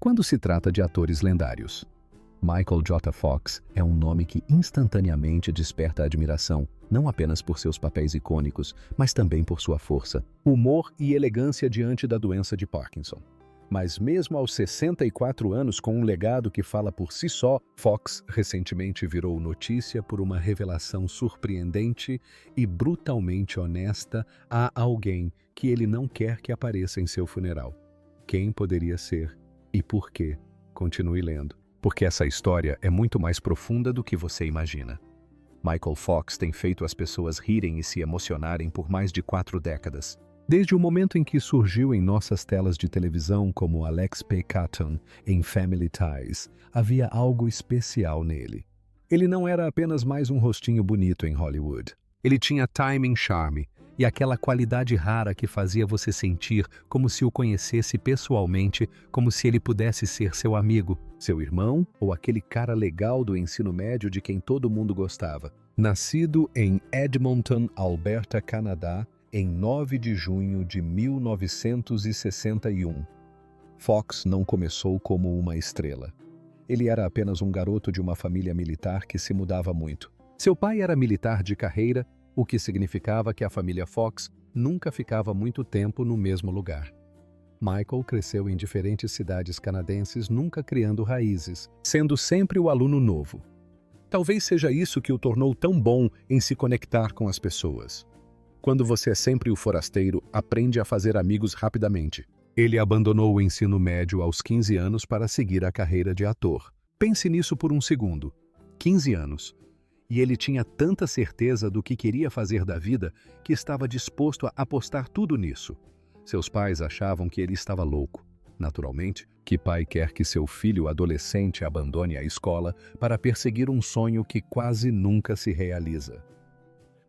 Quando se trata de atores lendários, Michael J. Fox é um nome que instantaneamente desperta admiração, não apenas por seus papéis icônicos, mas também por sua força, humor e elegância diante da doença de Parkinson. Mas mesmo aos 64 anos, com um legado que fala por si só, Fox recentemente virou notícia por uma revelação surpreendente e brutalmente honesta a alguém que ele não quer que apareça em seu funeral. Quem poderia ser e por quê? Continue lendo, porque essa história é muito mais profunda do que você imagina. Michael Fox tem feito as pessoas rirem e se emocionarem por mais de 4 décadas. Desde o momento em que surgiu em nossas telas de televisão como Alex P. Keaton em Family Ties, havia algo especial nele. Ele não era apenas mais um rostinho bonito em Hollywood. Ele tinha timing, charme e aquela qualidade rara que fazia você sentir como se o conhecesse pessoalmente, como se ele pudesse ser seu amigo, seu irmão ou aquele cara legal do ensino médio de quem todo mundo gostava. Nascido em Edmonton, Alberta, Canadá, em 9 de junho de 1961. Fox não começou como uma estrela. Ele era apenas um garoto de uma família militar que se mudava muito. Seu pai era militar de carreira, o que significava que a família Fox nunca ficava muito tempo no mesmo lugar. Michael cresceu em diferentes cidades canadenses, nunca criando raízes, sendo sempre o aluno novo. Talvez seja isso que o tornou tão bom em se conectar com as pessoas. Quando você é sempre o forasteiro, aprende a fazer amigos rapidamente. Ele abandonou o ensino médio aos 15 anos para seguir a carreira de ator. Pense nisso por um segundo. 15 anos. E ele tinha tanta certeza do que queria fazer da vida que estava disposto a apostar tudo nisso. Seus pais achavam que ele estava louco. Naturalmente, que pai quer que seu filho adolescente abandone a escola para perseguir um sonho que quase nunca se realiza?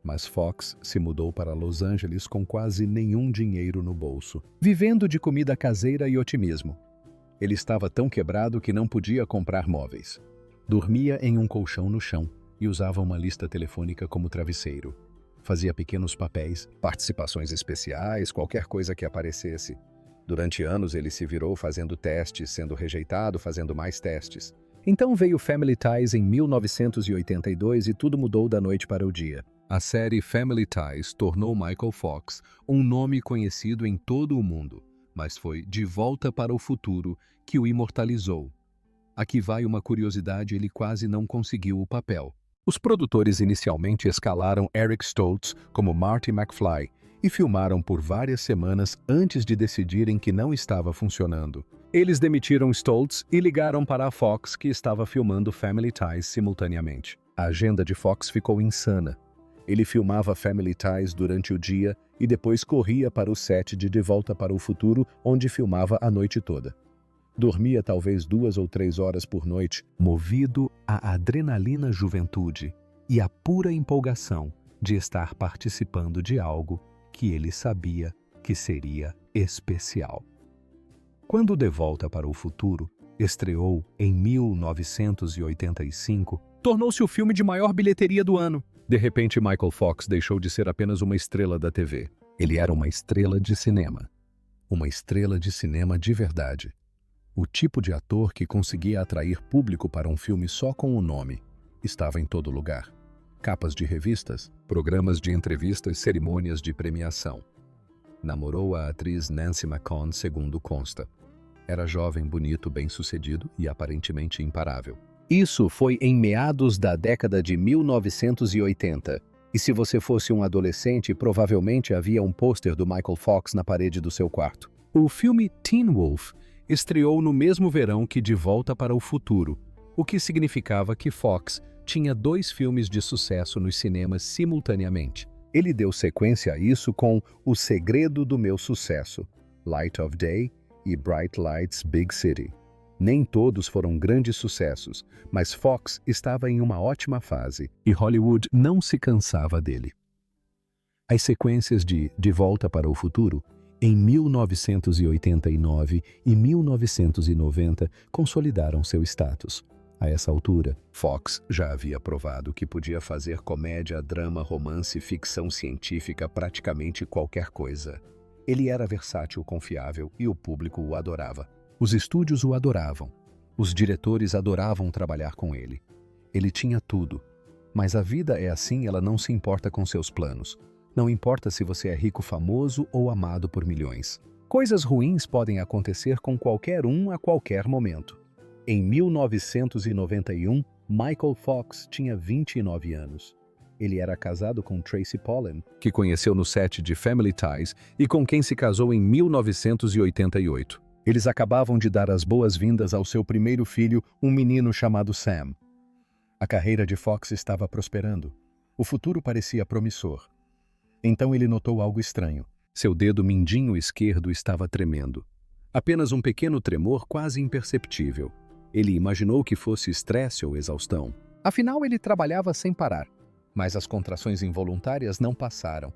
Mas Fox se mudou para Los Angeles com quase nenhum dinheiro no bolso, vivendo de comida caseira e otimismo. Ele estava tão quebrado que não podia comprar móveis. Dormia em um colchão no chão e usava uma lista telefônica como travesseiro. Fazia pequenos papéis, participações especiais, qualquer coisa que aparecesse. Durante anos ele se virou fazendo testes, sendo rejeitado, fazendo mais testes. Então veio Family Ties em 1982 e tudo mudou da noite para o dia. A série Family Ties tornou Michael Fox um nome conhecido em todo o mundo, mas foi De Volta para o Futuro que o imortalizou. Aqui vai uma curiosidade: ele quase não conseguiu o papel. Os produtores inicialmente escalaram Eric Stoltz como Marty McFly e filmaram por várias semanas antes de decidirem que não estava funcionando. Eles demitiram Stoltz e ligaram para a Fox, que estava filmando Family Ties simultaneamente. A agenda de Fox ficou insana. Ele filmava Family Ties durante o dia e depois corria para o set de Volta para o Futuro, onde filmava a noite toda. Dormia talvez 2 ou 3 horas por noite, movido à adrenalina juventude e à pura empolgação de estar participando de algo que ele sabia que seria especial. Quando De Volta para o Futuro estreou em 1985, tornou-se o filme de maior bilheteria do ano. De repente, Michael Fox deixou de ser apenas uma estrela da TV. Ele era uma estrela de cinema. Uma estrela de cinema de verdade. O tipo de ator que conseguia atrair público para um filme só com o nome. Estava em todo lugar. Capas de revistas, programas de entrevistas, cerimônias de premiação. Namorou a atriz Nancy McCon, segundo consta. Era jovem, bonito, bem-sucedido e aparentemente imparável. Isso foi em meados da década de 1980. E se você fosse um adolescente, provavelmente havia um pôster do Michael Fox na parede do seu quarto. O filme Teen Wolf estreou no mesmo verão que De Volta para o Futuro, o que significava que Fox tinha 2 filmes de sucesso nos cinemas simultaneamente. Ele deu sequência a isso com O Segredo do Meu Sucesso, Light of Day e Bright Lights, Big City. Nem todos foram grandes sucessos, mas Fox estava em uma ótima fase e Hollywood não se cansava dele. As sequências de Volta para o Futuro, em 1989 e 1990, consolidaram seu status. A essa altura, Fox já havia provado que podia fazer comédia, drama, romance, ficção científica, praticamente qualquer coisa. Ele era versátil, confiável e o público o adorava. Os estúdios o adoravam. Os diretores adoravam trabalhar com ele. Ele tinha tudo. Mas a vida é assim, ela não se importa com seus planos. Não importa se você é rico, famoso ou amado por milhões. Coisas ruins podem acontecer com qualquer um a qualquer momento. Em 1991, Michael Fox tinha 29 anos. Ele era casado com Tracy Pollan, que conheceu no set de Family Ties e com quem se casou em 1988. Eles acabavam de dar as boas-vindas ao seu primeiro filho, um menino chamado Sam. A carreira de Fox estava prosperando. O futuro parecia promissor. Então ele notou algo estranho. Seu dedo mindinho esquerdo estava tremendo. Apenas um pequeno tremor quase imperceptível. Ele imaginou que fosse estresse ou exaustão. Afinal, ele trabalhava sem parar. Mas as contrações involuntárias não passaram.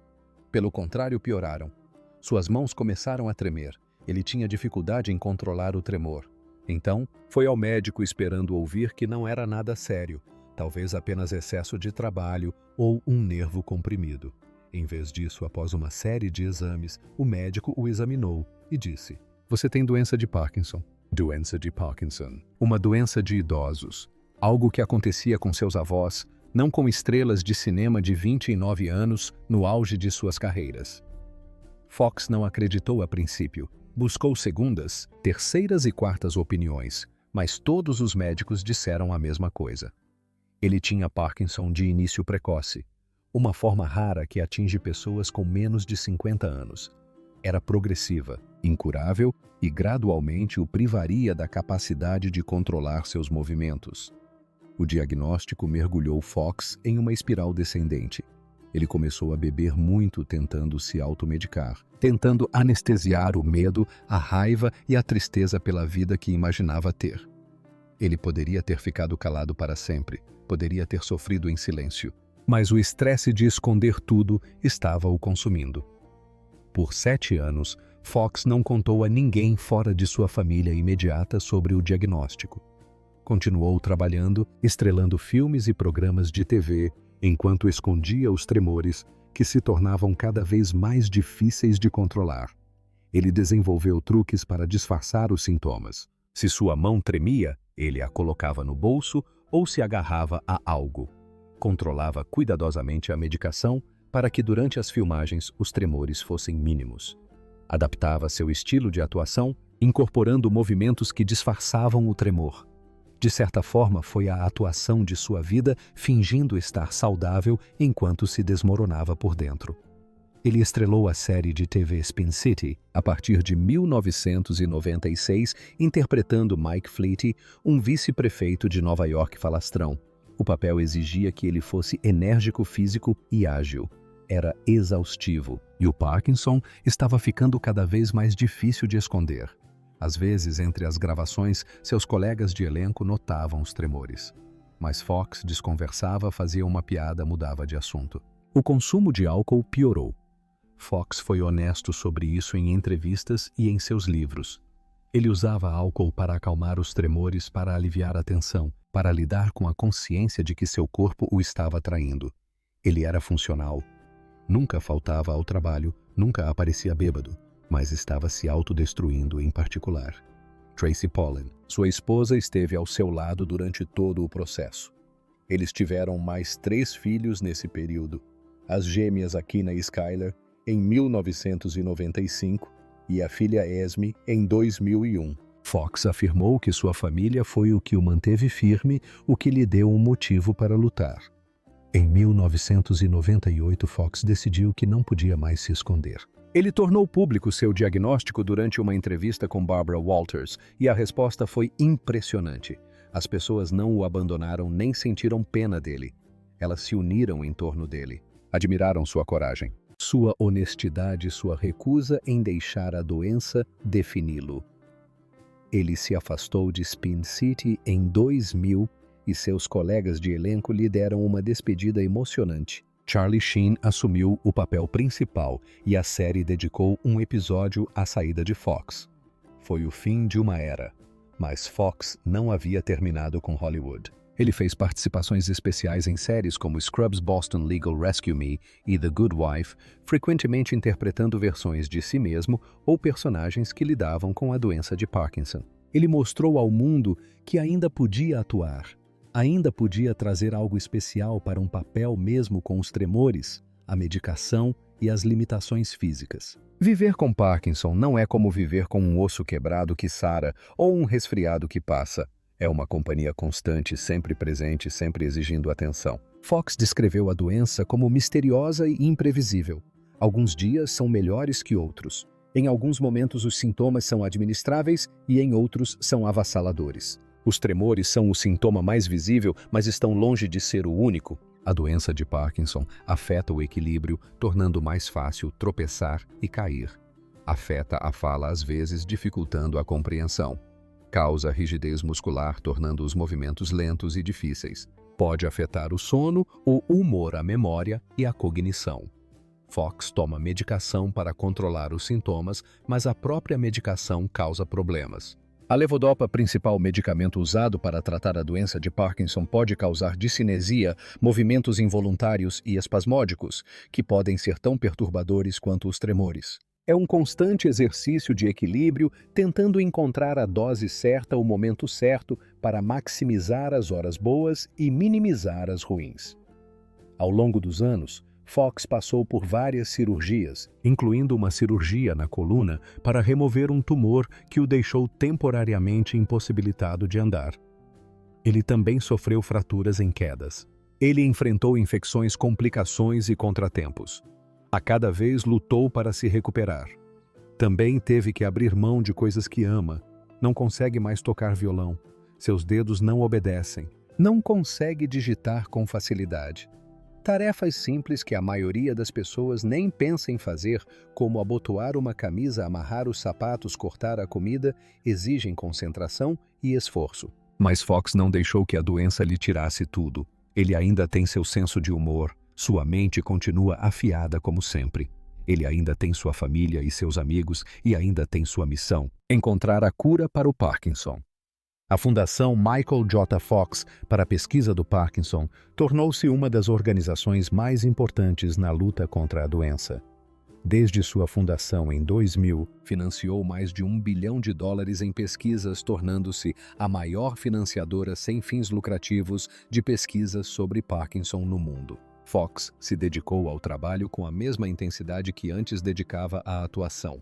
Pelo contrário, pioraram. Suas mãos começaram a tremer. Ele tinha dificuldade em controlar o tremor. Então, foi ao médico esperando ouvir que não era nada sério, talvez apenas excesso de trabalho ou um nervo comprimido. Em vez disso, após uma série de exames, o médico o examinou e disse: "Você tem doença de Parkinson." Doença de Parkinson. Uma doença de idosos. Algo que acontecia com seus avós, não com estrelas de cinema de 29 anos no auge de suas carreiras. Fox não acreditou a princípio. Buscou segundas, terceiras e quartas opiniões, mas todos os médicos disseram a mesma coisa. Ele tinha Parkinson de início precoce, uma forma rara que atinge pessoas com menos de 50 anos. Era progressiva, incurável e gradualmente o privaria da capacidade de controlar seus movimentos. O diagnóstico mergulhou Fox em uma espiral descendente. Ele começou a beber muito tentando se automedicar, tentando anestesiar o medo, a raiva e a tristeza pela vida que imaginava ter. Ele poderia ter ficado calado para sempre, poderia ter sofrido em silêncio, mas o estresse de esconder tudo estava o consumindo. Por 7 anos, Fox não contou a ninguém fora de sua família imediata sobre o diagnóstico. Continuou trabalhando, estrelando filmes e programas de TV, enquanto escondia os tremores que se tornavam cada vez mais difíceis de controlar. Ele desenvolveu truques para disfarçar os sintomas. Se sua mão tremia, ele a colocava no bolso ou se agarrava a algo. Controlava cuidadosamente a medicação para que durante as filmagens os tremores fossem mínimos. Adaptava seu estilo de atuação, incorporando movimentos que disfarçavam o tremor. De certa forma, foi a atuação de sua vida fingindo estar saudável enquanto se desmoronava por dentro. Ele estrelou a série de TV Spin City a partir de 1996, interpretando Mike Fleety, um vice-prefeito de Nova York falastrão. O papel exigia que ele fosse enérgico, físico e ágil. Era exaustivo, e o Parkinson estava ficando cada vez mais difícil de esconder. Às vezes, entre as gravações, seus colegas de elenco notavam os tremores. Mas Fox desconversava, fazia uma piada, mudava de assunto. O consumo de álcool piorou. Fox foi honesto sobre isso em entrevistas e em seus livros. Ele usava álcool para acalmar os tremores, para aliviar a tensão, para lidar com a consciência de que seu corpo o estava traindo. Ele era funcional. Nunca faltava ao trabalho, nunca aparecia bêbado, mas estava se autodestruindo em particular. Tracy Pollan, sua esposa, esteve ao seu lado durante todo o processo. Eles tiveram mais 3 filhos nesse período, as gêmeas Akina e Skylar, em 1995, e a filha Esme, em 2001. Fox afirmou que sua família foi o que o manteve firme, o que lhe deu um motivo para lutar. Em 1998, Fox decidiu que não podia mais se esconder. Ele tornou público seu diagnóstico durante uma entrevista com Barbara Walters e a resposta foi impressionante. As pessoas não o abandonaram nem sentiram pena dele. Elas se uniram em torno dele. Admiraram sua coragem, sua honestidade e sua recusa em deixar a doença defini-lo. Ele se afastou de Spin City em 2000 e seus colegas de elenco lhe deram uma despedida emocionante. Charlie Sheen assumiu o papel principal e a série dedicou um episódio à saída de Fox. Foi o fim de uma era, mas Fox não havia terminado com Hollywood. Ele fez participações especiais em séries como Scrubs, Boston Legal, Rescue Me e The Good Wife, frequentemente interpretando versões de si mesmo ou personagens que lidavam com a doença de Parkinson. Ele mostrou ao mundo que ainda podia atuar, ainda podia trazer algo especial para um papel mesmo com os tremores, a medicação e as limitações físicas. Viver com Parkinson não é como viver com um osso quebrado que sara ou um resfriado que passa. É uma companhia constante, sempre presente, sempre exigindo atenção. Fox descreveu a doença como misteriosa e imprevisível. Alguns dias são melhores que outros. Em alguns momentos os sintomas são administráveis e em outros são avassaladores. Os tremores são o sintoma mais visível, mas estão longe de ser o único. A doença de Parkinson afeta o equilíbrio, tornando mais fácil tropeçar e cair. Afeta a fala às vezes, dificultando a compreensão. Causa rigidez muscular, tornando os movimentos lentos e difíceis. Pode afetar o sono, o humor, a memória e a cognição. Fox toma medicação para controlar os sintomas, mas a própria medicação causa problemas. A levodopa, principal medicamento usado para tratar a doença de Parkinson, pode causar discinesia, movimentos involuntários e espasmódicos, que podem ser tão perturbadores quanto os tremores. É um constante exercício de equilíbrio, tentando encontrar a dose certa, o momento certo, para maximizar as horas boas e minimizar as ruins. Ao longo dos anos, Fox passou por várias cirurgias, incluindo uma cirurgia na coluna para remover um tumor que o deixou temporariamente impossibilitado de andar. Ele também sofreu fraturas em quedas. Ele enfrentou infecções, complicações e contratempos. A cada vez lutou para se recuperar. Também teve que abrir mão de coisas que ama. Não consegue mais tocar violão. Seus dedos não obedecem. Não consegue digitar com facilidade. Tarefas simples que a maioria das pessoas nem pensa em fazer, como abotoar uma camisa, amarrar os sapatos, cortar a comida, exigem concentração e esforço. Mas Fox não deixou que a doença lhe tirasse tudo. Ele ainda tem seu senso de humor, sua mente continua afiada como sempre. Ele ainda tem sua família e seus amigos e ainda tem sua missão: encontrar a cura para o Parkinson. A Fundação Michael J. Fox para a Pesquisa do Parkinson tornou-se uma das organizações mais importantes na luta contra a doença. Desde sua fundação em 2000, financiou mais de US$ 1 bilhão em pesquisas, tornando-se a maior financiadora sem fins lucrativos de pesquisas sobre Parkinson no mundo. Fox se dedicou ao trabalho com a mesma intensidade que antes dedicava à atuação.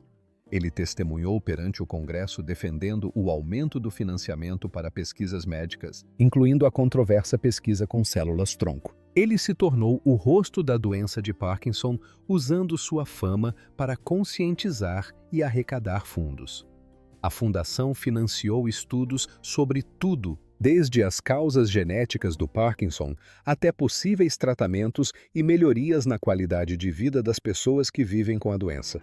Ele testemunhou perante o Congresso defendendo o aumento do financiamento para pesquisas médicas, incluindo a controversa pesquisa com células-tronco. Ele se tornou o rosto da doença de Parkinson, usando sua fama para conscientizar e arrecadar fundos. A fundação financiou estudos sobre tudo, desde as causas genéticas do Parkinson até possíveis tratamentos e melhorias na qualidade de vida das pessoas que vivem com a doença.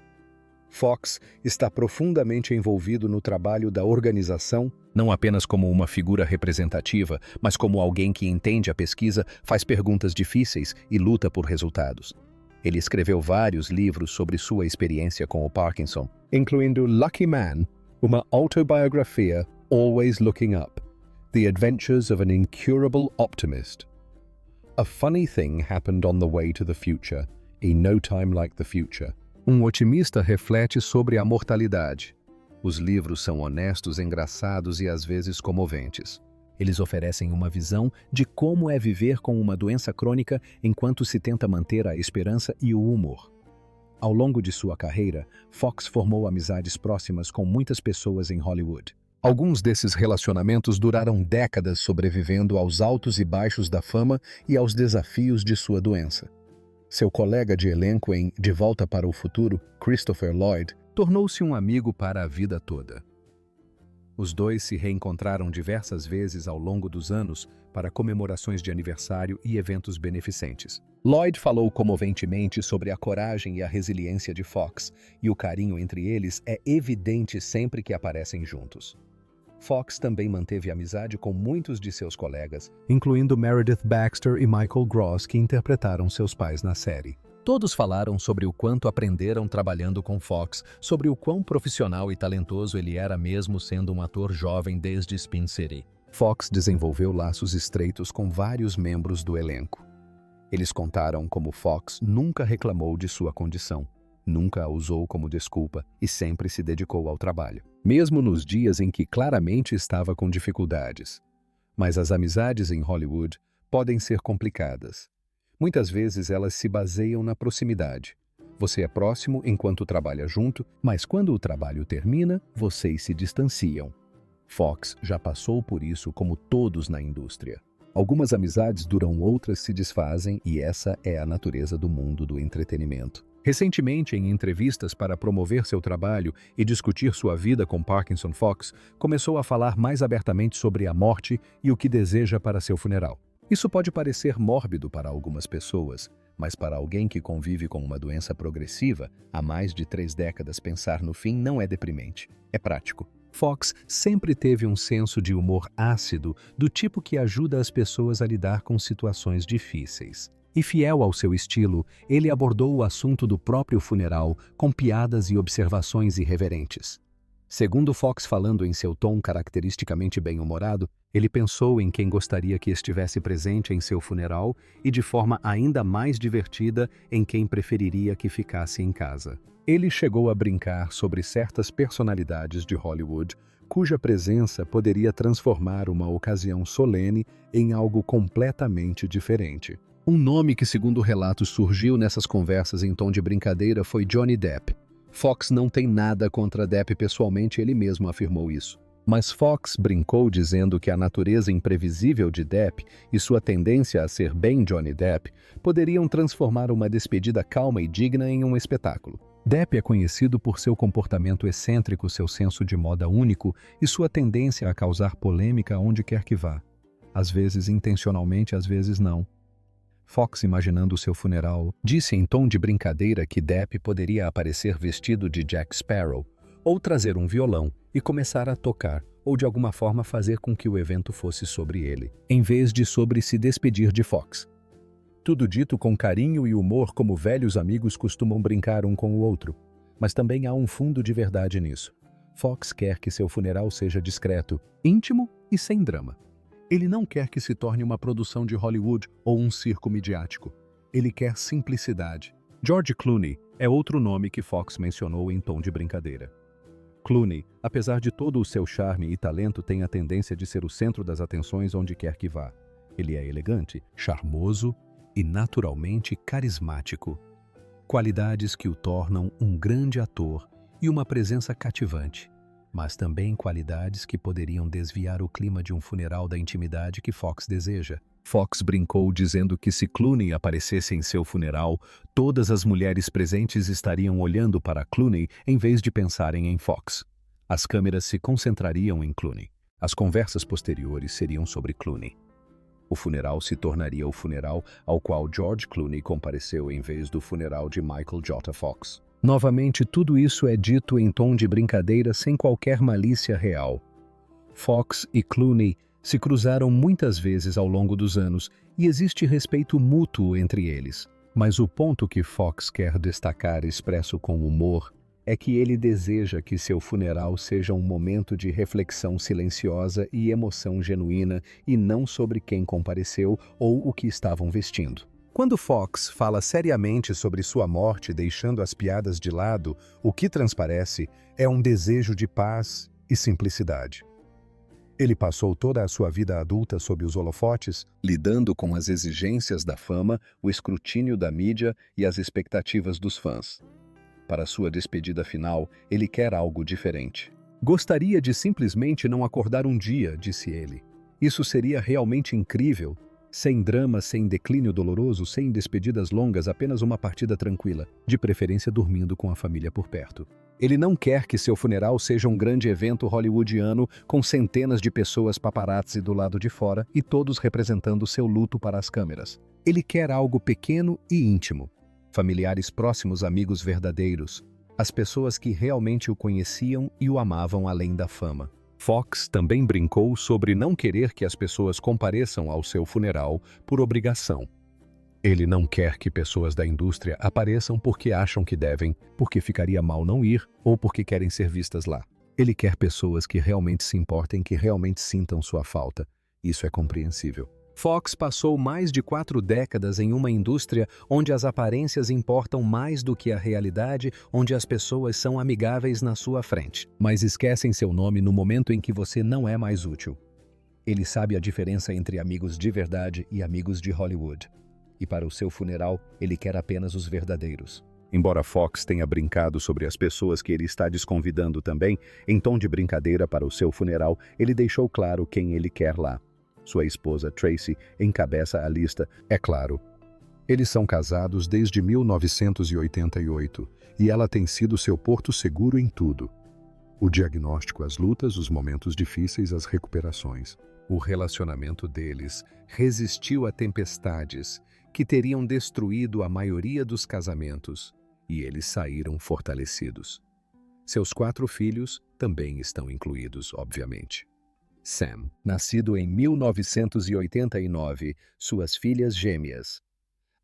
Fox está profundamente envolvido no trabalho da organização, não apenas como uma figura representativa, mas como alguém que entende a pesquisa, faz perguntas difíceis e luta por resultados. Ele escreveu vários livros sobre sua experiência com o Parkinson, incluindo Lucky Man, uma autobiografia, Always Looking Up, The Adventures of an Incurable Optimist. A funny thing happened on the way to the future, in no time like the future. Um otimista reflete sobre a mortalidade. Os livros são honestos, engraçados e às vezes comoventes. Eles oferecem uma visão de como é viver com uma doença crônica enquanto se tenta manter a esperança e o humor. Ao longo de sua carreira, Fox formou amizades próximas com muitas pessoas em Hollywood. Alguns desses relacionamentos duraram décadas, sobrevivendo aos altos e baixos da fama e aos desafios de sua doença. Seu colega de elenco em De Volta para o Futuro, Christopher Lloyd, tornou-se um amigo para a vida toda. Os dois se reencontraram diversas vezes ao longo dos anos para comemorações de aniversário e eventos beneficentes. Lloyd falou comoventemente sobre a coragem e a resiliência de Fox, e o carinho entre eles é evidente sempre que aparecem juntos. Fox também manteve amizade com muitos de seus colegas, incluindo Meredith Baxter e Michael Gross, que interpretaram seus pais na série. Todos falaram sobre o quanto aprenderam trabalhando com Fox, sobre o quão profissional e talentoso ele era mesmo sendo um ator jovem desde Spin City. Fox desenvolveu laços estreitos com vários membros do elenco. Eles contaram como Fox nunca reclamou de sua condição. Nunca a usou como desculpa e sempre se dedicou ao trabalho, mesmo nos dias em que claramente estava com dificuldades. Mas as amizades em Hollywood podem ser complicadas. Muitas vezes elas se baseiam na proximidade. Você é próximo enquanto trabalha junto, mas quando o trabalho termina, vocês se distanciam. Fox já passou por isso como todos na indústria. Algumas amizades duram, outras se desfazem, e essa é a natureza do mundo do entretenimento. Recentemente, em entrevistas para promover seu trabalho e discutir sua vida com Parkinson, Fox começou a falar mais abertamente sobre a morte e o que deseja para seu funeral. Isso pode parecer mórbido para algumas pessoas, mas para alguém que convive com uma doença progressiva há mais de 3 décadas, pensar no fim não é deprimente, é prático. Fox sempre teve um senso de humor ácido, do tipo que ajuda as pessoas a lidar com situações difíceis. E fiel ao seu estilo, ele abordou o assunto do próprio funeral com piadas e observações irreverentes. Segundo Fox, falando em seu tom caracteristicamente bem-humorado, ele pensou em quem gostaria que estivesse presente em seu funeral e, de forma ainda mais divertida, em quem preferiria que ficasse em casa. Ele chegou a brincar sobre certas personalidades de Hollywood, cuja presença poderia transformar uma ocasião solene em algo completamente diferente. Um nome que, segundo relatos, surgiu nessas conversas em tom de brincadeira foi Johnny Depp. Fox não tem nada contra Depp pessoalmente, ele mesmo afirmou isso. Mas Fox brincou dizendo que a natureza imprevisível de Depp e sua tendência a ser bem Johnny Depp poderiam transformar uma despedida calma e digna em um espetáculo. Depp é conhecido por seu comportamento excêntrico, seu senso de moda único e sua tendência a causar polêmica onde quer que vá. Às vezes intencionalmente, às vezes não. Fox, imaginando seu funeral, disse em tom de brincadeira que Depp poderia aparecer vestido de Jack Sparrow, ou trazer um violão e começar a tocar, ou de alguma forma fazer com que o evento fosse sobre ele, em vez de sobre se despedir de Fox. Tudo dito com carinho e humor, como velhos amigos costumam brincar um com o outro. Mas também há um fundo de verdade nisso. Fox quer que seu funeral seja discreto, íntimo e sem drama. Ele não quer que se torne uma produção de Hollywood ou um circo midiático. Ele quer simplicidade. George Clooney é outro nome que Fox mencionou em tom de brincadeira. Clooney, apesar de todo o seu charme e talento, tem a tendência de ser o centro das atenções onde quer que vá. Ele é elegante, charmoso e naturalmente carismático. Qualidades que o tornam um grande ator e uma presença cativante. Mas também qualidades que poderiam desviar o clima de um funeral da intimidade que Fox deseja. Fox brincou dizendo que se Clooney aparecesse em seu funeral, todas as mulheres presentes estariam olhando para Clooney em vez de pensarem em Fox. As câmeras se concentrariam em Clooney. As conversas posteriores seriam sobre Clooney. O funeral se tornaria o funeral ao qual George Clooney compareceu em vez do funeral de Michael J. Fox. Novamente, tudo isso é dito em tom de brincadeira sem qualquer malícia real. Fox e Clooney se cruzaram muitas vezes ao longo dos anos e existe respeito mútuo entre eles. Mas o ponto que Fox quer destacar, expresso com humor, é que ele deseja que seu funeral seja um momento de reflexão silenciosa e emoção genuína e não sobre quem compareceu ou o que estavam vestindo. Quando Fox fala seriamente sobre sua morte, deixando as piadas de lado, o que transparece é um desejo de paz e simplicidade. Ele passou toda a sua vida adulta sob os holofotes, lidando com as exigências da fama, o escrutínio da mídia e as expectativas dos fãs. Para sua despedida final, ele quer algo diferente. Gostaria de simplesmente não acordar um dia, disse ele. Isso seria realmente incrível. Sem drama, sem declínio doloroso, sem despedidas longas, apenas uma partida tranquila, de preferência dormindo com a família por perto. Ele não quer que seu funeral seja um grande evento hollywoodiano com centenas de pessoas paparazzi do lado de fora e todos representando seu luto para as câmeras. Ele quer algo pequeno e íntimo. Familiares próximos, amigos verdadeiros, as pessoas que realmente o conheciam e o amavam além da fama. Fox também brincou sobre não querer que as pessoas compareçam ao seu funeral por obrigação. Ele não quer que pessoas da indústria apareçam porque acham que devem, porque ficaria mal não ir ou porque querem ser vistas lá. Ele quer pessoas que realmente se importem, que realmente sintam sua falta. Isso é compreensível. Fox passou mais de 4 décadas em uma indústria onde as aparências importam mais do que a realidade, onde as pessoas são amigáveis na sua frente, mas esquecem seu nome no momento em que você não é mais útil. Ele sabe a diferença entre amigos de verdade e amigos de Hollywood. E para o seu funeral, ele quer apenas os verdadeiros. Embora Fox tenha brincado sobre as pessoas que ele está desconvidando também, em tom de brincadeira para o seu funeral, ele deixou claro quem ele quer lá. Sua esposa, Tracy, encabeça a lista, é claro. Eles são casados desde 1988 e ela tem sido seu porto seguro em tudo. O diagnóstico, as lutas, os momentos difíceis, as recuperações. O relacionamento deles resistiu a tempestades que teriam destruído a maioria dos casamentos, e eles saíram fortalecidos. Seus 4 filhos também estão incluídos, obviamente. Sam, nascido em 1989, suas filhas gêmeas.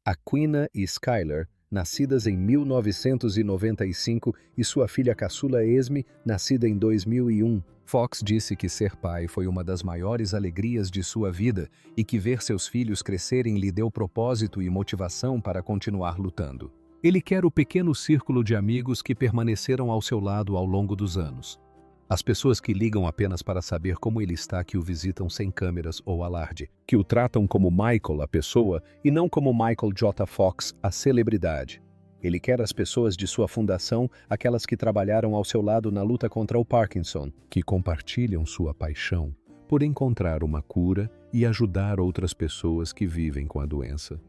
Aquina e Skylar, nascidas em 1995, e sua filha caçula Esme, nascida em 2001. Fox disse que ser pai foi uma das maiores alegrias de sua vida e que ver seus filhos crescerem lhe deu propósito e motivação para continuar lutando. Ele quer o pequeno círculo de amigos que permaneceram ao seu lado ao longo dos anos. As pessoas que ligam apenas para saber como ele está, que o visitam sem câmeras ou alarde, que o tratam como Michael, a pessoa, e não como Michael J. Fox, a celebridade. Ele quer as pessoas de sua fundação, aquelas que trabalharam ao seu lado na luta contra o Parkinson, que compartilham sua paixão por encontrar uma cura e ajudar outras pessoas que vivem com a doença.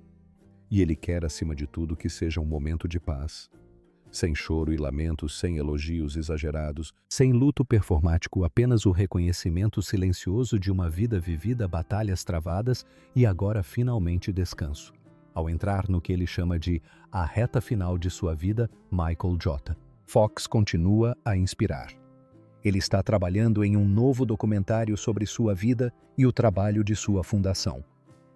E ele quer, acima de tudo, que seja um momento de paz. Sem choro e lamentos, sem elogios exagerados, sem luto performático, apenas o reconhecimento silencioso de uma vida vivida, batalhas travadas e agora finalmente descanso. Ao entrar no que ele chama de a reta final de sua vida, Michael J. Fox continua a inspirar. Ele está trabalhando em um novo documentário sobre sua vida e o trabalho de sua fundação.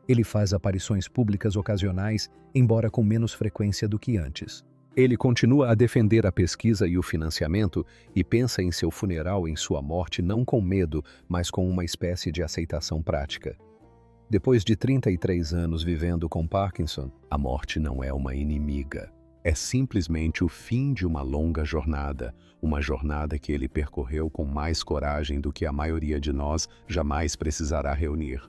Ele faz aparições públicas ocasionais, embora com menos frequência do que antes. Ele continua a defender a pesquisa e o financiamento e pensa em seu funeral, em sua morte, não com medo, mas com uma espécie de aceitação prática. Depois de 33 anos vivendo com Parkinson, a morte não é uma inimiga. É simplesmente o fim de uma longa jornada, uma jornada que ele percorreu com mais coragem do que a maioria de nós jamais precisará reunir.